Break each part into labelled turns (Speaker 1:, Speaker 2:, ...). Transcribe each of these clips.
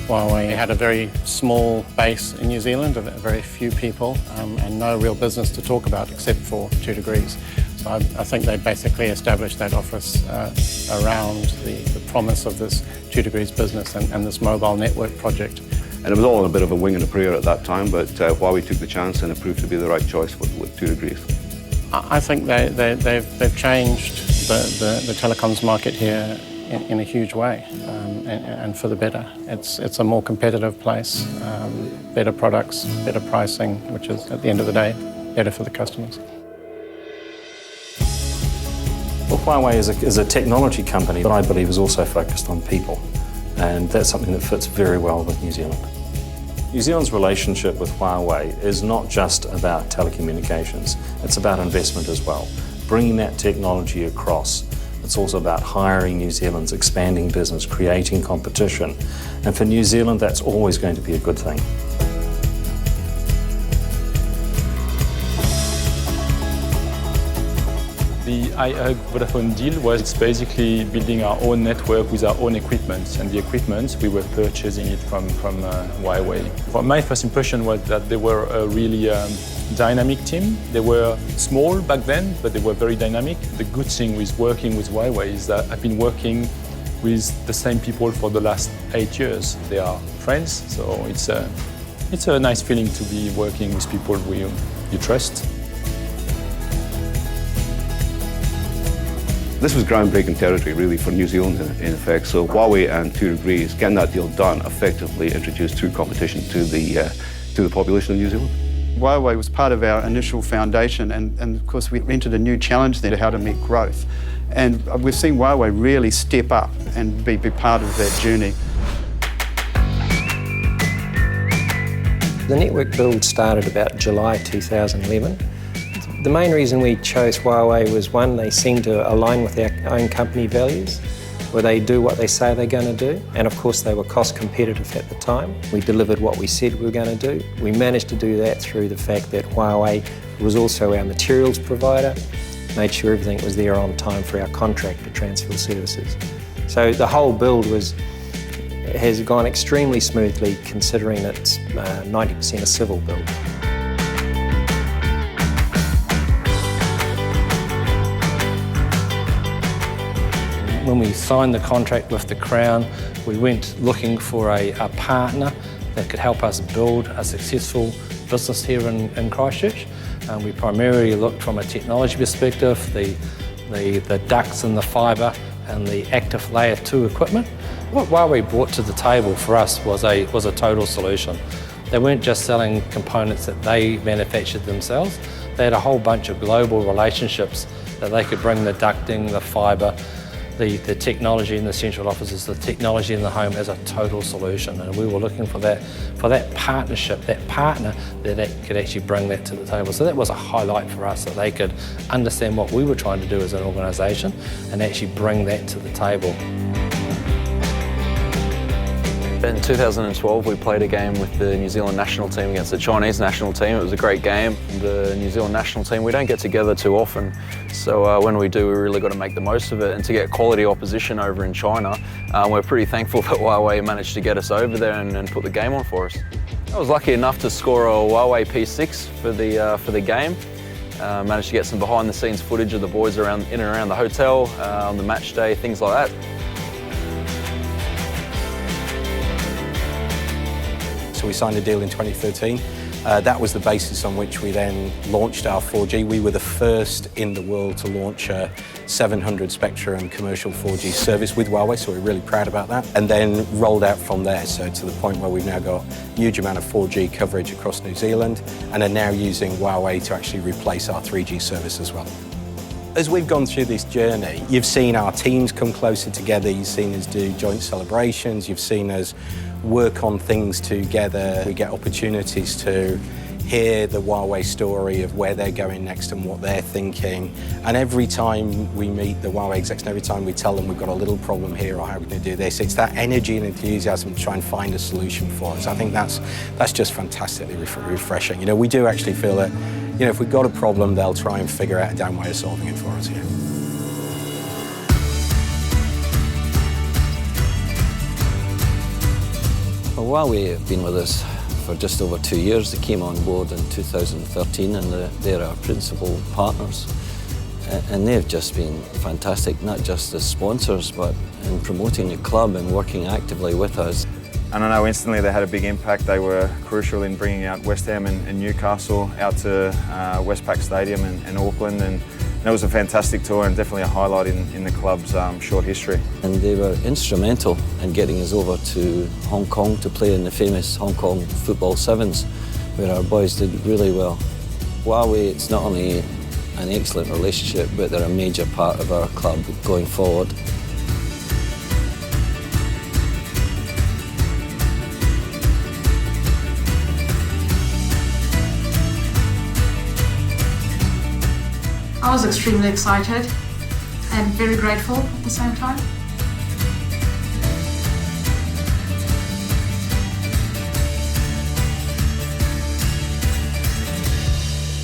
Speaker 1: HUAWEI had a very small base in New Zealand, of very few people, and no real business to talk about except for 2 Degrees. So I think they basically established that office around the promise of this 2 Degrees business and this mobile network project.
Speaker 2: And it was all a bit of a wing and a prayer at that time, but HUAWEI took the chance and it proved to be the right choice with 2 Degrees.
Speaker 1: I think they've changed the telecoms market here in a huge way, and for the better. It's a more competitive place, better products, better pricing, which is, at the end of the day, better for the customers.
Speaker 3: Well, HUAWEI is a technology company that I believe is also focused on people, and that's something that fits very well with New Zealand. New Zealand's relationship with HUAWEI is not just about telecommunications, it's about investment as well. Bringing that technology across. It's also about hiring New Zealand's expanding business, creating competition. And for New Zealand, that's always going to be a good thing.
Speaker 4: The Vodafone deal was basically building our own network with our own equipment, and the equipment, we were purchasing it from HUAWEI. Well, my first impression was that they were a really dynamic team. They were small back then, but they were very dynamic. The good thing with working with HUAWEI is that I've been working with the same people for the last 8 years. They are friends, so it's a nice feeling to be working with people who you trust.
Speaker 2: This was groundbreaking territory, really, for New Zealand, in effect. So HUAWEI and 2 Degrees, getting that deal done, effectively introduced true competition to the population of New Zealand.
Speaker 5: HUAWEI was part of our initial foundation, and of course we entered a new challenge there to how to meet growth. And we've seen HUAWEI really step up and be part of that journey.
Speaker 6: The network build started about July 2011. The main reason we chose HUAWEI was, one, they seemed to align with our own company values, where they do what they say they're going to do, and of course they were cost competitive at the time. We delivered what we said we were going to do. We managed to do that through the fact that HUAWEI was also our materials provider, made sure everything was there on time for our contract to transfer services. So the whole build has gone extremely smoothly, considering it's 90% a civil build.
Speaker 7: When we signed the contract with the Crown, we went looking for a partner that could help us build a successful business here in Christchurch. We primarily looked from a technology perspective, the ducts and the fibre and the active layer 2 equipment. What HUAWEI brought to the table for us was a total solution. They weren't just selling components that they manufactured themselves. They had a whole bunch of global relationships that they could bring the ducting, the fibre, the technology in the central offices, the technology in the home as a total solution. And we were looking for that partnership, that partner that could actually bring that to the table. So that was a highlight for us, that they could understand what we were trying to do as an organisation and actually bring that to the table.
Speaker 8: In 2012, we played a game with the New Zealand national team against the Chinese national team. It was a great game. The New Zealand national team, we don't get together too often, so when we do, we really got to make the most of it. And to get quality opposition over in China, we're pretty thankful that HUAWEI managed to get us over there and put the game on for us. I was lucky enough to score a HUAWEI P6 for the game. Managed to get some behind-the-scenes footage of the boys in and around the hotel on the match day, things like that.
Speaker 3: So we signed a deal in 2013. That was the basis on which we then launched our 4G. We were the first in the world to launch a 700 spectrum commercial 4G service with HUAWEI, so we're really proud about that. And then rolled out from there, so to the point where we've now got a huge amount of 4G coverage across New Zealand and are now using HUAWEI to actually replace our 3G service as well. As we've gone through this journey, you've seen our teams come closer together, you've seen us do joint celebrations, you've seen us work on things together. We get opportunities to hear the Huawei story of where they're going next and what they're thinking. And every time we meet the Huawei execs, and every time we tell them we've got a little problem here or how we're going to do this, it's that energy and enthusiasm to try and find a solution for us. I think that's just fantastically refreshing. You know, we do actually feel that, you know, if we've got a problem, they'll try and figure out a damn way of solving it for us here.
Speaker 9: Well, Huawei have been with us for just over 2 years. They came on board in 2013 and they're our principal partners. And they've just been fantastic, not just as sponsors, but in promoting the club and working actively with us.
Speaker 10: And I know instantly they had a big impact. They were crucial in bringing out West Ham and Newcastle out to Westpac Stadium in Auckland. And it was a fantastic tour and definitely a highlight in the club's short history.
Speaker 9: And they were instrumental in getting us over to Hong Kong to play in the famous Hong Kong Football Sevens, where our boys did really well. Huawei, it's not only an excellent relationship, but they're a major part of our club going forward.
Speaker 11: I was extremely excited and very grateful at the same time.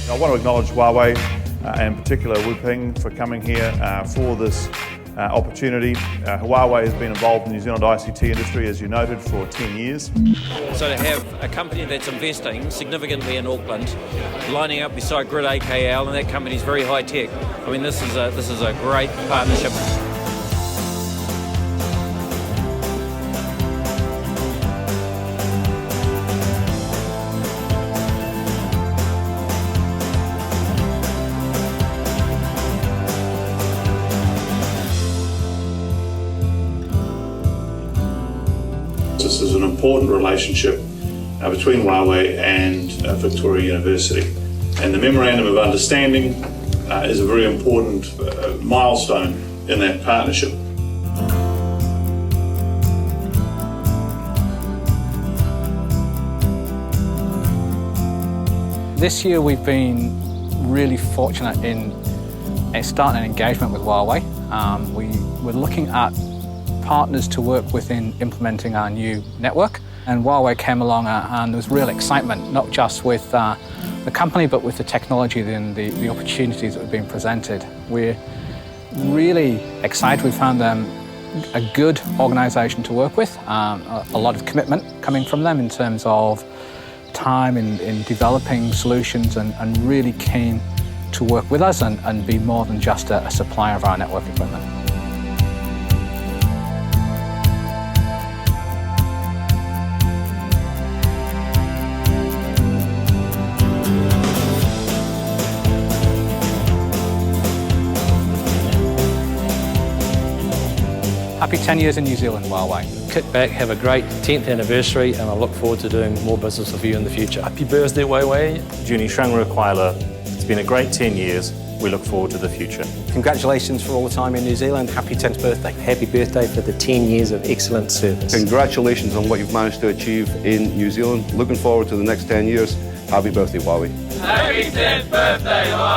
Speaker 12: I want to acknowledge Huawei and in particular Wu Ping for coming here for this opportunity. Huawei has been involved in the New Zealand ICT industry, as you noted, for 10 years.
Speaker 13: So to have a company that's investing significantly in Auckland, lining up beside Grid AKL, and that company's very high tech. I mean, this is a great partnership.
Speaker 14: This is an important relationship between Huawei and Victoria University. And the Memorandum of Understanding is a very important milestone in that partnership.
Speaker 15: This year we've been really fortunate in starting an engagement with Huawei. We were looking at partners to work with in implementing our new network, and Huawei came along and there was real excitement, not just with the company but with the technology and the opportunities that were being presented. We're really excited. We found them a good organisation to work with, a lot of commitment coming from them in terms of time in developing solutions, and really keen to work with us and be more than just a supplier of our network equipment. Happy 10 years in New Zealand, Huawei.
Speaker 7: Kick back, have a great 10th anniversary, and I look forward to doing more business with you in the future.
Speaker 16: Happy birthday, Huawei. Juni Shrangra Kwaila. It's been a great 10 years. We look forward to the future.
Speaker 3: Congratulations for all the time in New Zealand. Happy 10th birthday.
Speaker 6: Happy birthday for the 10 years of excellent service.
Speaker 2: Congratulations on what you've managed to achieve in New Zealand. Looking forward to the next 10 years. Happy birthday, Huawei.
Speaker 17: Happy 10th birthday, Huawei.